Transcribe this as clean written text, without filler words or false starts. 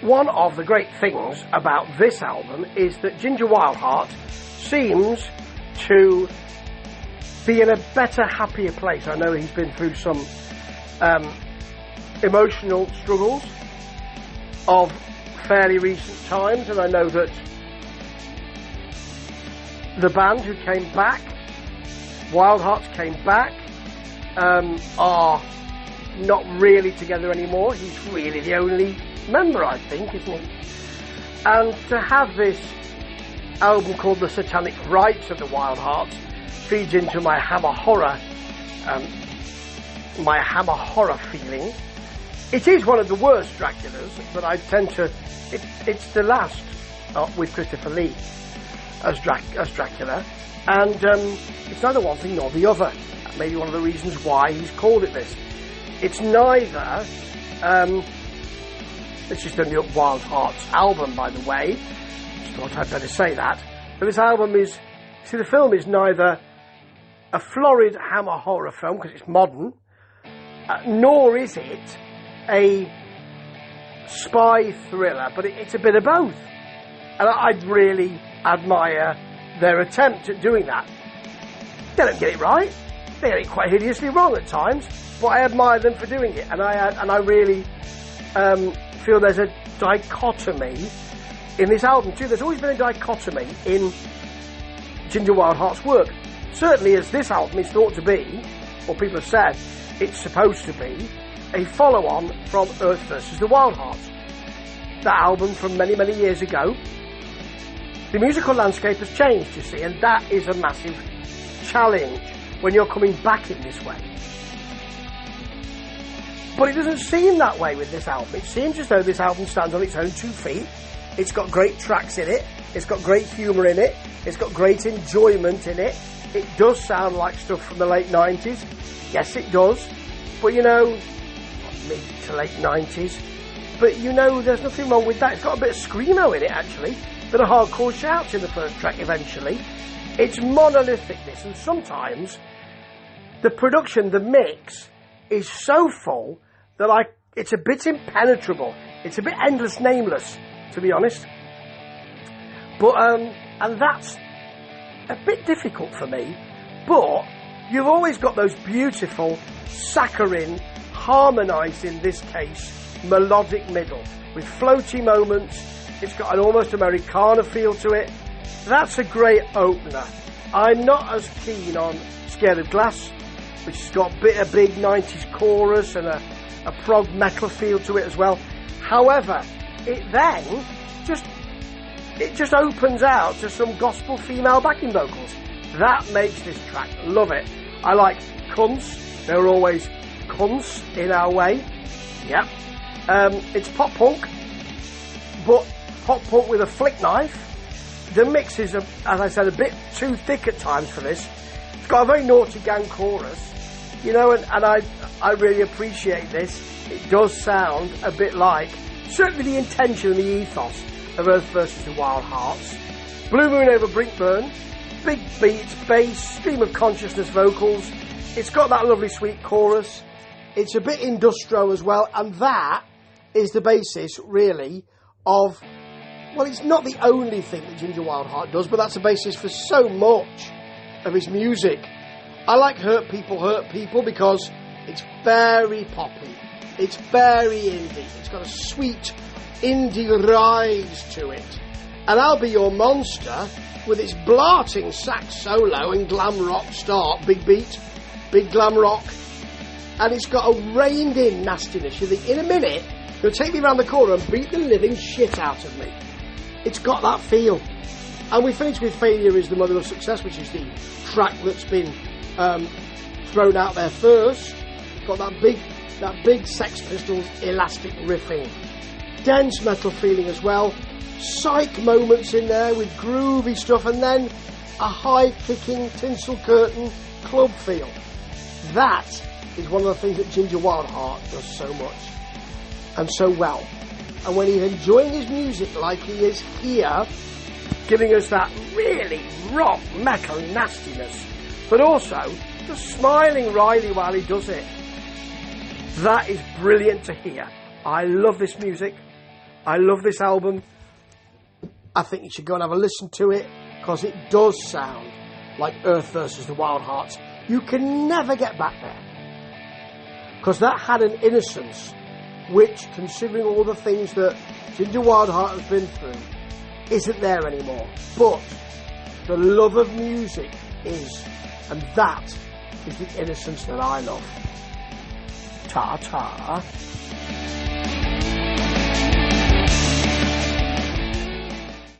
one of the great things about this album is that Ginger Wildheart seems to be in a better, happier place. I know he's been through some emotional struggles of fairly recent times, and I know that the band who came back, Wildhearts came back, are not really together anymore. He's really the only member, I think, isn't he? And to have this album called The Satanic Rites of the Wildhearts feeds into my Hammer horror feeling. It is one of the worst Draculas, but I tend to... It's the last with Christopher Lee as Dracula, and it's neither one thing nor the other. That may be one of the reasons why he's called it this. It's neither... it's just a new Wildhearts album, by the way. Just thought I'd better say that. But this album is... See, the film is neither a florid Hammer horror film, because it's modern, nor is it a spy thriller, but it's a bit of both. And I'd really admire their attempt at doing that. They don't get it right. They get it quite hideously wrong at times, but I admire them for doing it. And I really feel there's a dichotomy in this album too. There's always been a dichotomy in Ginger Wildheart's work. Certainly as this album is thought to be, or people have said it's supposed to be, a follow-on from Earth vs. the Wildhearts. That album from many, many years ago. The musical landscape has changed, you see, and that is a massive challenge when you're coming back in this way. But it doesn't seem that way with this album. It seems as though this album stands on its own 2 feet. It's got great tracks in it. It's got great humour in it. It's got great enjoyment in it. It does sound like stuff from the late 90s. Yes, it does. But, you know, mid to late 90s. But, you know, there's nothing wrong with that. It's got a bit of screamo in it, actually. Bit of hardcore shouts in the first track, eventually. It's monolithic, this. And sometimes the production, the mix, is so full that it's a bit impenetrable. It's a bit endless, nameless, to be honest. But, and that's a bit difficult for me. But you've always got those beautiful saccharine, harmonised in this case, melodic middle with floaty moments. It's got an almost Americana feel to it. That's a great opener. I'm not as keen on Scared of Glass, which has got a big 90s chorus and a prog metal feel to it as well. However, it then just opens out to some gospel female backing vocals. That makes this track. Love it. I like cunts. There are always cunts in our way. Yep. It's pop punk, but pop punk with a flick knife. The mix is, as I said, a bit too thick at times for this. It's got a very naughty gang chorus, you know, and I really appreciate this. It does sound a bit like, certainly the intention and the ethos of Earth vs. the Wildhearts. Blue Moon over Brinkburn, big beats, bass, stream of consciousness vocals. It's got that lovely sweet chorus. It's a bit industrial as well, and that is the basis, really, of... Well, it's not the only thing that Ginger Wildheart does, but that's the basis for so much of his music. I like Hurt People because it's very poppy. It's very indie. It's got a sweet indie rise to it. And I'll Be Your Monster, with its blarting sax solo and glam rock start, big beat, big glam rock, and it's got a reined-in nastiness. You think, in a minute, he'll take me around the corner and beat the living shit out of me. It's got that feel. And we finish with Failure is the Mother of Success, which is the track that's been thrown out there first. Got that big Sex Pistols elastic riffing. Dense metal feeling as well. Psych moments in there with groovy stuff, and then a high-kicking tinsel curtain club feel. That is one of the things that Ginger Wildheart does so much and so well. And when he's enjoying his music like he is here, giving us that really rock metal nastiness, but also just smiling wryly while he does it. That is brilliant to hear. I love this music. I love this album. I think you should go and have a listen to it, because it does sound like Earth versus the Wildhearts. You can never get back there, because that had an innocence which, considering all the things that Ginger Wildheart has been through, isn't there anymore. But the love of music is, and that is the innocence that I love. Ta-ta.